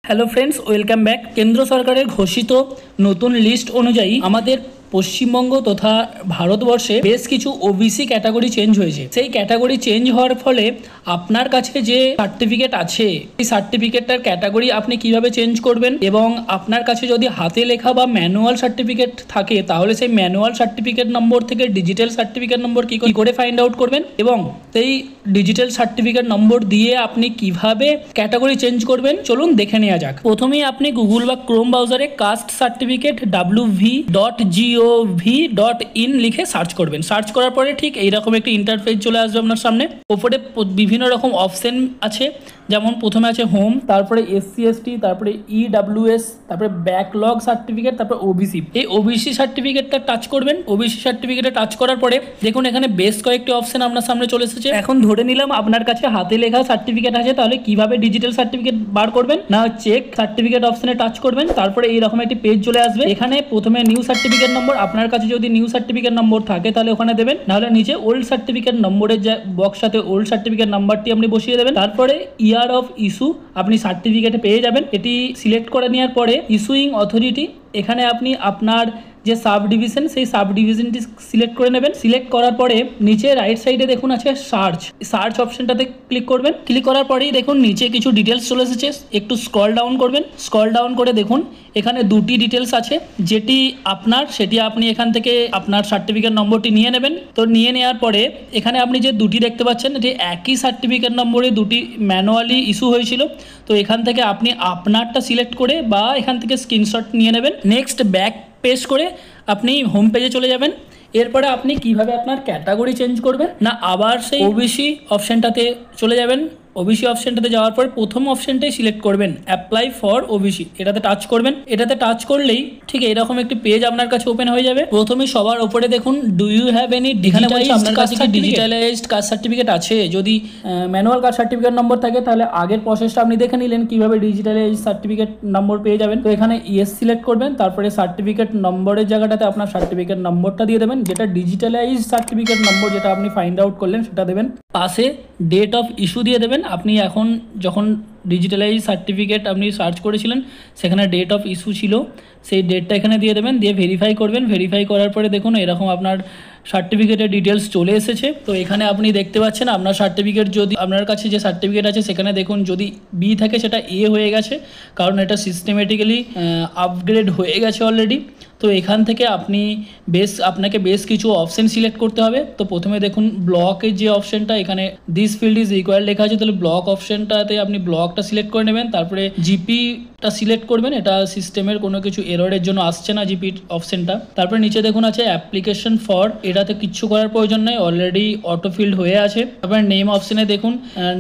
Hello friends, welcome back. কেন্দ্র সরকারের ঘোষিত নতুন লিস্ট অনুযায়ী আমাদের পশ্চিমবঙ্গ তথা ভারতবর্ষে বেশ কিছু ওবিসি ক্যাটাগরি চেঞ্জ হয়েছে। সেই ক্যাটাগরি চেঞ্জ হওয়ার ফলে আপনার কাছে যে সার্টিফিকেট আছে সেই সার্টিফিকেটটার ক্যাটাগরি আপনি কিভাবে চেঞ্জ করবেন, এবং আপনার কাছে যদি হাতে লেখা বা ম্যানুয়াল সার্টিফিকেট থাকে তাহলে সেই ম্যানুয়াল সার্টিফিকেট নম্বর থেকে ডিজিটাল সার্টিফিকেট নম্বর কি করে ফাইন্ড আউট করবেন, এবং সেই ডিজিটাল সার্টিফিকেট নম্বর দিয়ে আপনি কিভাবে ক্যাটাগরি চেঞ্জ করবেন চলুন দেখে নেওয়া যাক। প্রথমেই আপনি গুগল বা ক্রোম ব্রাউজারে কাস্ট সার্টিফিকেট wv.gov.in লিখে সার্চ করবেন। সার্চ করার পরে ঠিক এইরকম একটি ইন্টারফেস চলে আসবে আপনার সামনে। ওপরে বিভিন্ন রকম অপশন আছে, যেমন প্রথমে আছে হোম, তারপরে SC/ST, তারপরে EWS, তারপরে ব্যাকলগ সার্টিফিকেট, তারপরে ওবিসি। এই ওবিসি সার্টিফিকেটটা টাচ করবেন। ওবিসি সার্টিফিকেটে টাচ করার পরে দেখুন এখানে বেশ কয়েকটি অপশন আপনার সামনে চলে এসেছে। এখন ধরে নিলাম আপনার কাছে হাতে লেখা সার্টিফিকেট আছে, তাহলে কিভাবে ডিজিটাল সার্টিফিকেট বার করবেন না, চেক সার্টিফিকেট অপশনে টাচ করবেন। তারপরে এইরকম একটি পেজ চলে আসবে। এখানে প্রথমে নিউ সার্টিফিকেট নম্বর, আপনার কাছে যদি নিউ সার্টিফিকেট নম্বর থাকে তাহলে ওখানে দেবেন, নাহলে নিচে ওল্ড সার্টিফিকেট নম্বরের যে বক্সটাতে ওল্ড সার্টিফিকেট নাম্বারটি আপনি বসিয়ে দেবেন। তারপরে ইয়ার অফ ইস্যু আপনি সার্টিফিকেটে পেয়ে যাবেন। এটি সিলেক্ট করে নেওয়ার পরে ইস্যুইং অথরিটি, এখানে আপনি আপনার যে সাব ডিভিশন সেই সাব ডিভিশনটি সিলেক্ট করে নেবেন। সিলেক্ট করার পরে নিচে রাইট সাইডে দেখুন আছে সার্চ অপশনটাতে ক্লিক করবেন। ক্লিক করার পরেই দেখুন নিচে কিছু ডিটেলস চলে এসেছে। একটু স্ক্রল ডাউন করবেন। স্ক্রল ডাউন করে দেখুন এখানে দুটি ডিটেলস আছে, যেটি আপনার সেটি আপনি এখান থেকে আপনার সার্টিফিকেট নম্বরটি নিয়ে নেবেন। তো নিয়ে নেওয়ার পরে এখানে আপনি যে দুটি দেখতে পাচ্ছেন এটি একই সার্টিফিকেট নম্বরে দুটি ম্যানুয়ালি ইস্যু হয়েছিল। তো এখান থেকে আপনি আপনারটা সিলেক্ট করে বা এখান থেকে স্ক্রিনশট নিয়ে নেবেন। নেক্সট ব্যাক পেজ করে আপনি হোম পেজে চলে যাবেন। এরপরে আপনি কিভাবে আপনার ক্যাটাগরি চেঞ্জ করবেন না, আবার সেই ওবিসি অপশনটাতে চলে যাবেন। ওবিসি অপশনটাতে যাওয়ার পর প্রথম অপশনটাই সিলেক্ট করবেন, অ্যাপ্লাই ফর ওবিসি, এটাতে টাচ করবেন। এটাতে টাচ করলেই ঠিক এরকম একটি পেজ আপনার কাছে ওপেন হয়ে যাবে। প্রথমে সবার উপরে দেখুন do you have any digitalized caste certificate আছে। যদি ম্যানুয়াল কাস্ট সার্টিফিকেট নম্বর থাকে তাহলে আগের প্রসেসটা আপনি দেখে নিলেন কিভাবে ডিজিটালাইজ সার্টিফিকেট নম্বর পেয়ে যাবেন। তো এখানে ইয়েস সিলেক্ট করবেন, তারপরে সার্টিফিকেট নম্বরের জায়গাটাতে আপনার সার্টিফিকেট নম্বরটা দিয়ে দেবেন, যেটা ডিজিটালাইজ সার্টিফিকেট নম্বর যেটা আপনি ফাইন্ড আউট করলেন সেটা দেবেন। পাশে ডেট অফ ইস্যু দিয়ে দেবেন। আপনি এখন যখন ডিজিটালাইজ সার্টিফিকেট আপনি সার্চ করেছিলেন সেখানে ডেট অফ ইস্যু ছিল, সেই ডেটটা এখানে দিয়ে দেবেন, দিয়ে ভেরিফাই করবেন। ভেরিফাই করার পরে দেখুন এরকম আপনার সার্টিফিকেটের ডিটেলস চলে এসেছে। তো এখানে আপনি দেখতে পাচ্ছেন আপনার সার্টিফিকেট, যদি আপনার কাছে যে সার্টিফিকেট আছে সেখানে দেখুন যদি বি থাকে সেটা এ হয়ে গেছে, কারণ এটা সিস্টেমেটিক্যালি আপগ্রেড হয়ে গেছে অলরেডি। তো এখান থেকে আপনাকে বেশ কিছু অপশন সিলেক্ট করতে হবে। তো প্রথমে দেখুন ব্লকের যে অপশনটা, এখানে দিস ফিল্ড ইজ রিকোয়ার্ড লেখা আছে, তাহলে ব্লক অপশনটাতে আপনি ব্লকটা সিলেক্ট করে নেবেন। তারপরে জিপিটা সিলেক্ট করবেন, এটা সিস্টেমের কোনো কিছু এররের জন্য আসছে না জিপি অপশনটা। তারপরে নিচে দেখুন আছে অ্যাপ্লিকেশন ফর, এটাতে কিচ্ছু করার প্রয়োজন নেই, অলরেডি অটো ফিল্ড হয়ে আছে। তারপরে নেম অপশনে দেখুন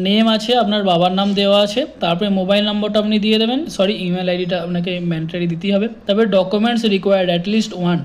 নেম আছে, আপনার বাবার নাম দেওয়া আছে। তারপরে মোবাইল নম্বরটা আপনি দিয়ে দেবেন, ইমেল আইডিটা আপনাকে ম্যান্ডেটরি দিতেই হবে। তারপরে ডকুমেন্টস রিকোয়ার্ড অ্যাটলিস্ট ওয়ান,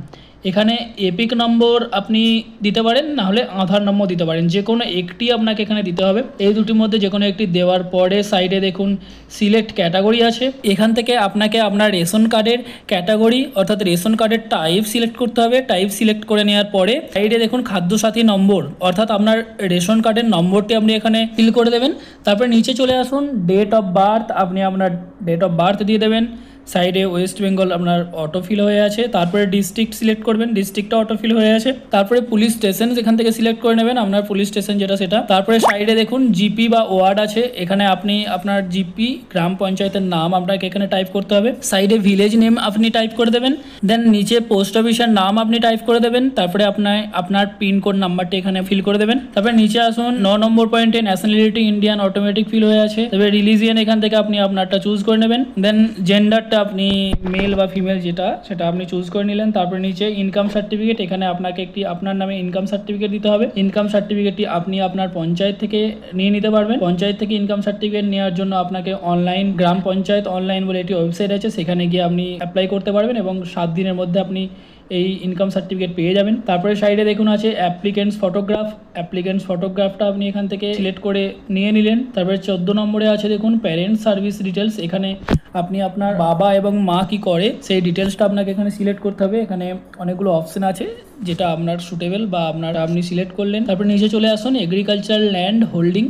এখানে এপিক নম্বর আপনি দিতে পারেন, না হলে আধার নম্বর দিতে পারেন, যে কোনো একটি আপনাকে এখানে দিতে হবে। এই দুটির মধ্যে যে কোনো একটি দেওয়ার পরে সাইডে দেখুন সিলেক্ট ক্যাটাগরি আছে। এখান থেকে আপনাকে আপনার রেশন কার্ডের ক্যাটাগরি অর্থাৎ রেশন কার্ডের টাইপ সিলেক্ট করতে হবে। টাইপ সিলেক্ট করে নেওয়ার পরে সাইডে দেখুন খাদ্যসাথী নম্বর অর্থাৎ আপনার রেশন কার্ডের নম্বরটি আপনি এখানে ফিল করে দেবেন। তারপরে নিচে চলে আসুন ডেট অফ বার্থ, আপনি আপনার ডেট অফ বার্থ দিয়ে দেবেন। সাইডে ওয়েস্ট বেঙ্গল আপনার অটোফিল হয়ে আছে। তারপরে ডিস্ট্রিক্ট সিলেক্ট করবেন, ডিস্ট্রিক্টটা অটোফিল হয়ে আছে। তারপরে পুলিশ স্টেশন এখান থেকে সিলেক্ট করে নেবেন, আপনার পুলিশ স্টেশন যেটা সেটা। তারপরে সাইডে দেখুন জিপি বা ওয়ার্ড আছে, এখানে আপনি আপনার জিপি গ্রাম পঞ্চায়েতের নাম আপনাকে এখানে টাইপ করতে হবে। সাইডে ভিলেজ নেম আপনি টাইপ করে দেবেন। দেন নিচে পোস্ট অফিসের নাম আপনি টাইপ করে দেবেন। তারপরে আপনার পিনকোড নাম্বারটি এখানে ফিল করে দেবেন। তারপরে নিচে আসুন 9 নম্বর পয়েন্টে ন্যাশনালিটি ইন্ডিয়ান অটোমেটিক ফিল হয়ে আছে। তবে রিলিজিয়ন এখান থেকে আপনি আপনারটা চুজ করে নেবেন। দেন জেন্ডার আপনি মেল বা ফিমেল সেটা আপনি চুজ করে নিলেন। তারপরে নিচে ইনকাম সার্টিফিকেট, এখানে আপনাকে একটি আপনার নামে ইনকাম সার্টিফিকেট দিতে হবে। ইনকাম সার্টিফিকেটটি আপনি আপনার পঞ্চায়েত থেকে নিয়ে নিতে পারবেন। পঞ্চায়েত থেকে ইনকাম সার্টিফিকেট নেওয়ার জন্য আপনাকে অনলাইন গ্রাম পঞ্চায়েত অনলাইন বলে একটি ওয়েবসাইট আছে, সেখানে গিয়ে আপনি অ্যাপ্লাই করতে পারবেন এবং 7 দিনের মধ্যে আপনি এই ইনকাম সার্টিফিকেট পেয়ে যাবেন। তারপরে সাইডে দেখুন আছে অ্যাপ্লিকেন্টস ফটোগ্রাফটা আপনি এখান থেকে সিলেক্ট করে নিয়ে নিলেন। তারপরে 14 নম্বরে আছে দেখুন প্যারেন্টস সার্ভিস ডিটেলস, এখানে আপনি আপনার বাবা এবং মা কি করে সেই ডিটেলসটা আপনাকে এখানে সিলেক্ট করতে হবে। এখানে অনেকগুলো অপশন আছে যেটা আপনার সুটেবল বা আপনি সিলেক্ট করলেন। তারপর নিচে চলে আসুন agricultural land holding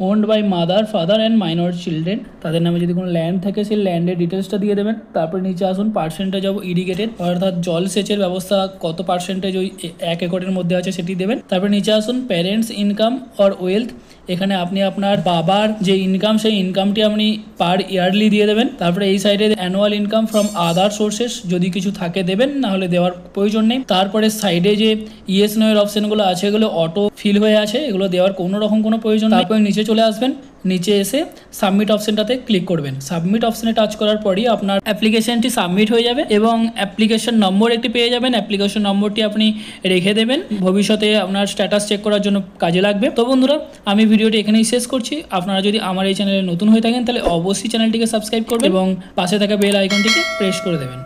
owned by mother father and minor children, তাদের নামে যদি কোনো ল্যান্ড থাকে সেই ল্যান্ডের ডিটেলসটা দিয়ে দেবেন। তারপরে নিচে আসুন পার্সেন্টেজ অফ ইরিগেটেড, অর্থাৎ জল সেচের ব্যবস্থা কত পার্সেন্টেজ ওই 1 একরের মধ্যে আছে সেটি দেবেন। তারপরে নিচে আসুন প্যারেন্টস ইনকাম অর ওয়েলথ, এখানে আপনি আপনার বাবার যে ইনকাম সেই ইনকামটি আপনি পার ইয়ারলি দিয়ে দেবেন। তারপরে এই সাইডে annual income from other sources, যদি কিছু থাকে দেবেন, না হলে দেওয়ার প্রয়োজন নেই। তারপরে সাইডে যে ইয়েস নো এর অপশনগুলো আছে এগুলো অটো ফিল হয়ে আছে, এগুলো দেওয়ার কোনো রকম কোনো প্রয়োজন নেই। তারপরে নিচে চলে আসবেন, নিচে এসে সাবমিট অপশনটাতে ক্লিক করবেন। সাবমিট অপশনে টাচ করার পরই আপনার অ্যাপ্লিকেশনটি সাবমিট হয়ে যাবে এবং অ্যাপ্লিকেশন নম্বর একটি পেয়ে যাবেন। অ্যাপ্লিকেশন নম্বরটি আপনি রেখে দেবেন, ভবিষ্যতে আপনার স্ট্যাটাস চেক করার জন্য কাজে লাগবে। তো বন্ধুরা, আমি ভিডিওটি এখানেই শেষ করছি। আপনারা যদি আমার এই চ্যানেলে নতুন হয়ে থাকেন তাহলে অবশ্যই চ্যানেলটিকে সাবস্ক্রাইব করবেন এবং পাশে থাকা বেল আইকনটিকে প্রেস করে দেবেন।